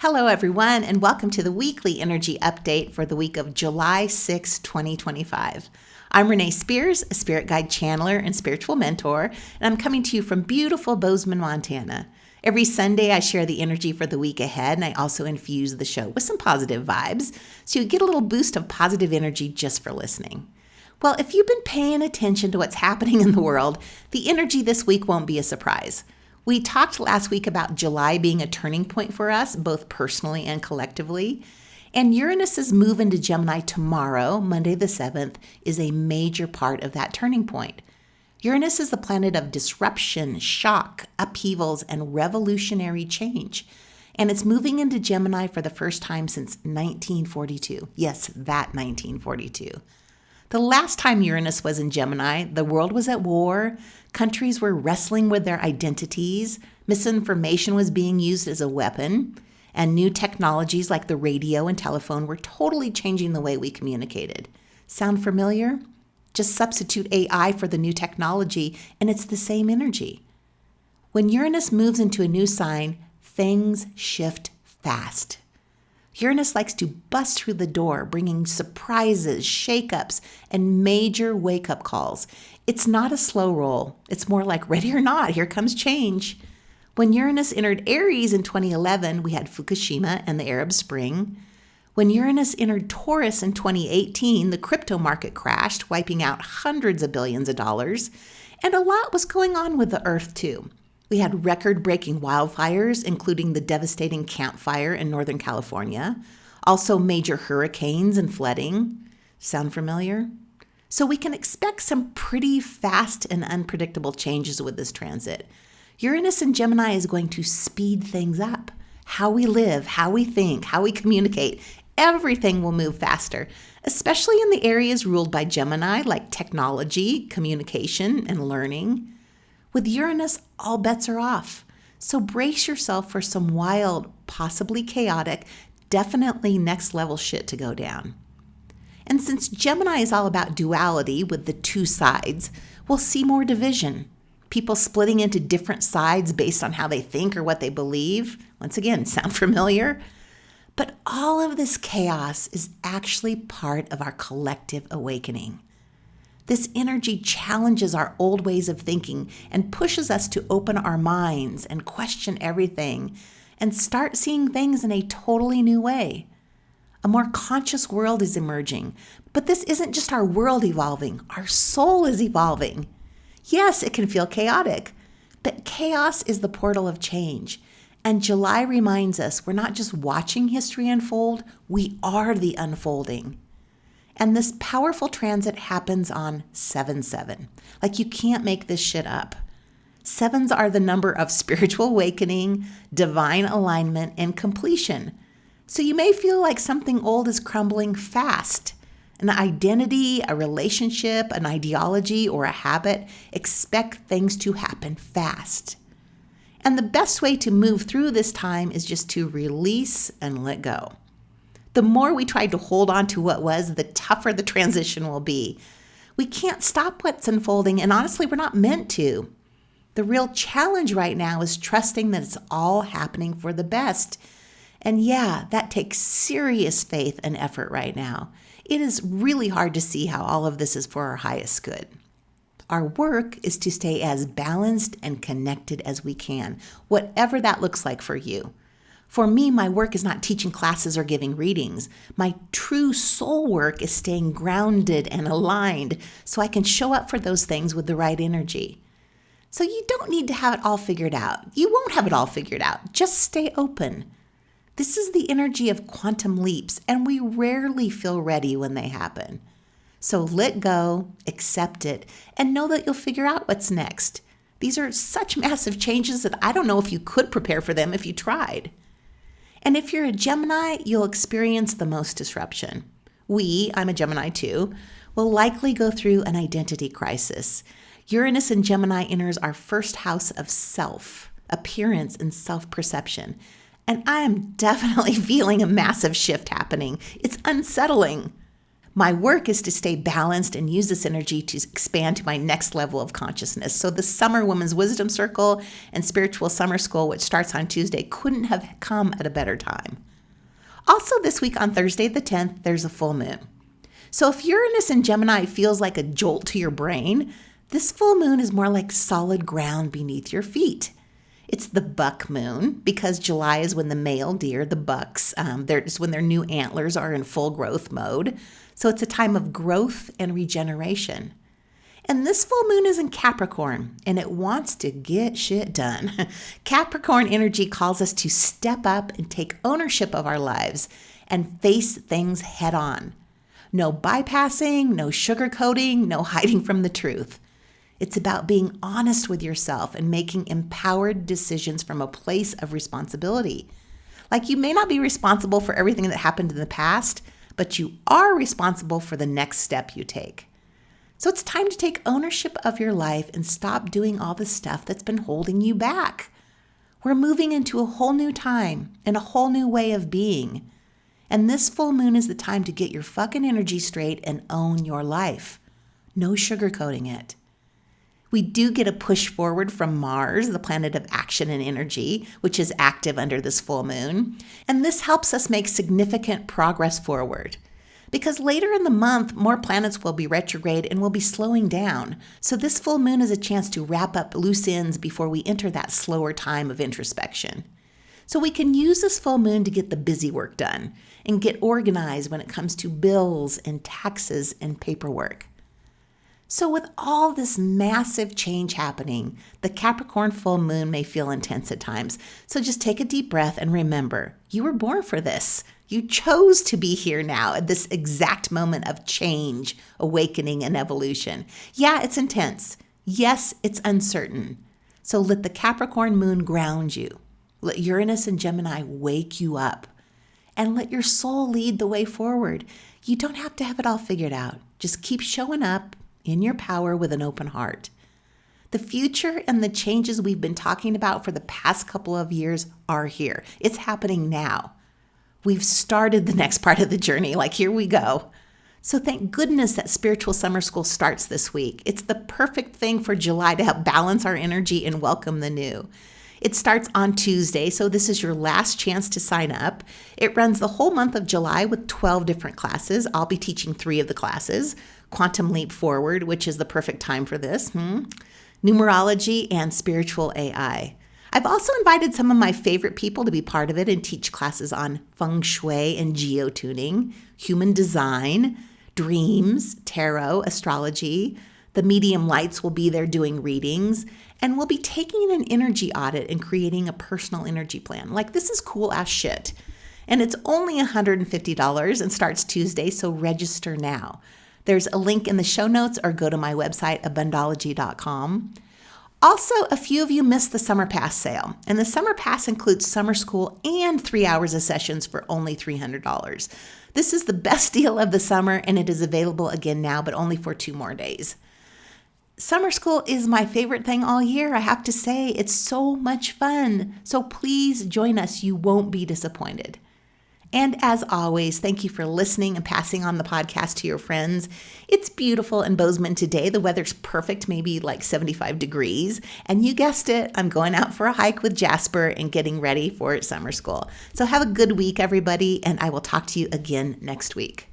Hello, everyone, and welcome to the weekly energy update for the week of July 6, 2025. I'm Renee Spears, a spirit guide channeler and spiritual mentor, and I'm coming to you from beautiful Bozeman, Montana. Every Sunday, I share the energy for the week ahead, and I also infuse the show with some positive vibes, so you get a little boost of positive energy just for listening. Well, if you've been paying attention to what's happening in the world, the energy this week won't be a surprise. We talked last week about July being a turning point for us, both personally and collectively. And Uranus's move into Gemini tomorrow, Monday the 7th, is a major part of that turning point. Uranus is the planet of disruption, shock, upheavals, and revolutionary change. And it's moving into Gemini for the first time since 1942. Yes, that 1942. The last time Uranus was in Gemini, the world was at war, countries were wrestling with their identities, misinformation was being used as a weapon, and new technologies like the radio and telephone were totally changing the way we communicated. Sound familiar? Just substitute AI for the new technology, and it's the same energy. When Uranus moves into a new sign, things shift fast. Uranus likes to bust through the door, bringing surprises, shakeups, and major wake-up calls. It's not a slow roll. It's more like ready or not, here comes change. When Uranus entered Aries in 2011, we had Fukushima and the Arab Spring. When Uranus entered Taurus in 2018, the crypto market crashed, wiping out hundreds of billions of dollars. And a lot was going on with the Earth, too. We had record-breaking wildfires, including the devastating Camp Fire in Northern California, also major hurricanes and flooding. Sound familiar? So we can expect some pretty fast and unpredictable changes with this transit. Uranus in Gemini is going to speed things up. How we live, how we think, how we communicate, everything will move faster, especially in the areas ruled by Gemini like technology, communication, and learning. With Uranus, all bets are off. So brace yourself for some wild, possibly chaotic, definitely next level shit to go down. And since Gemini is all about duality with the two sides, we'll see more division. People splitting into different sides based on how they think or what they believe. Once again, sound familiar? But all of this chaos is actually part of our collective awakening. This energy challenges our old ways of thinking and pushes us to open our minds and question everything and start seeing things in a totally new way. A more conscious world is emerging, but this isn't just our world evolving, our soul is evolving. Yes, it can feel chaotic, but chaos is the portal of change. And July reminds us we're not just watching history unfold, we are the unfolding. And this powerful transit happens on 7/7. Like you can't make this shit up. Sevens are the number of spiritual awakening, divine alignment, and completion. So you may feel like something old is crumbling fast. An identity, a relationship, an ideology, or a habit, expect things to happen fast. And the best way to move through this time is just to release and let go. The more we try to hold on to what was, the tougher the transition will be. We can't stop what's unfolding, and honestly, we're not meant to. The real challenge right now is trusting that it's all happening for the best. And yeah, that takes serious faith and effort right now. It is really hard to see how all of this is for our highest good. Our work is to stay as balanced and connected as we can, whatever that looks like for you. For me, my work is not teaching classes or giving readings. My true soul work is staying grounded and aligned so I can show up for those things with the right energy. So you don't need to have it all figured out. You won't have it all figured out. Just stay open. This is the energy of quantum leaps, and we rarely feel ready when they happen. So let go, accept it, and know that you'll figure out what's next. These are such massive changes that I don't know if you could prepare for them if you tried. And if you're a Gemini, you'll experience the most disruption. I'm a Gemini too, will likely go through an identity crisis. Uranus in Gemini enters our first house of self, appearance, and self-perception. And I am definitely feeling a massive shift happening. It's unsettling. My work is to stay balanced and use this energy to expand to my next level of consciousness. So the Summer Women's Wisdom Circle and Spiritual Summer School, which starts on Tuesday, couldn't have come at a better time. Also this week on Thursday the 10th, there's a full moon. So if Uranus in Gemini feels like a jolt to your brain, this full moon is more like solid ground beneath your feet. It's the buck moon because July is when the male deer, the bucks, it's when their new antlers are in full growth mode. So it's a time of growth and regeneration. And this full moon is in Capricorn, and it wants to get shit done. Capricorn energy calls us to step up and take ownership of our lives and face things head on. No bypassing, no sugarcoating, no hiding from the truth. It's about being honest with yourself and making empowered decisions from a place of responsibility. Like you may not be responsible for everything that happened in the past, but you are responsible for the next step you take. So it's time to take ownership of your life and stop doing all the stuff that's been holding you back. We're moving into a whole new time and a whole new way of being. And this full moon is the time to get your fucking energy straight and own your life. No sugarcoating it. We do get a push forward from Mars, the planet of action and energy, which is active under this full moon. And this helps us make significant progress forward. Because later in the month, more planets will be retrograde and will be slowing down. So this full moon is a chance to wrap up loose ends before we enter that slower time of introspection. So we can use this full moon to get the busy work done and get organized when it comes to bills and taxes and paperwork. So with all this massive change happening, the Capricorn full moon may feel intense at times. So just take a deep breath and remember, you were born for this. You chose to be here now at this exact moment of change, awakening, and evolution. Yeah, it's intense. Yes, it's uncertain. So let the Capricorn moon ground you. Let Uranus and Gemini wake you up. And let your soul lead the way forward. You don't have to have it all figured out. Just keep showing up in your power with an open heart. The future and the changes we've been talking about for the past couple of years are here. It's happening now. We've started the next part of the journey, like here we go. So thank goodness that Spiritual Summer School starts this week. It's the perfect thing for July to help balance our energy and welcome the new. It starts on Tuesday, so this is your last chance to sign up. It runs the whole month of July with 12 different classes. I'll be teaching 3 of the classes. Quantum Leap Forward, which is the perfect time for this, numerology, and spiritual AI. I've also invited some of my favorite people to be part of it and teach classes on feng shui and geotuning, human design, dreams, tarot, astrology. The medium lights will be there doing readings, and we'll be taking an energy audit and creating a personal energy plan. Like, this is cool ass shit. And it's only $150 and starts Tuesday, so register now. There's a link in the show notes or go to my website, Abundology.com. Also, a few of you missed the Summer Pass sale, and the Summer Pass includes summer school and 3 hours of sessions for only $300. This is the best deal of the summer, and it is available again now, but only for 2 more days. Summer school is my favorite thing all year, I have to say. It's so much fun. So please join us. You won't be disappointed. And as always, thank you for listening and passing on the podcast to your friends. It's beautiful in Bozeman today. The weather's perfect, maybe like 75 degrees. And you guessed it, I'm going out for a hike with Jasper and getting ready for summer school. So have a good week, everybody, and I will talk to you again next week.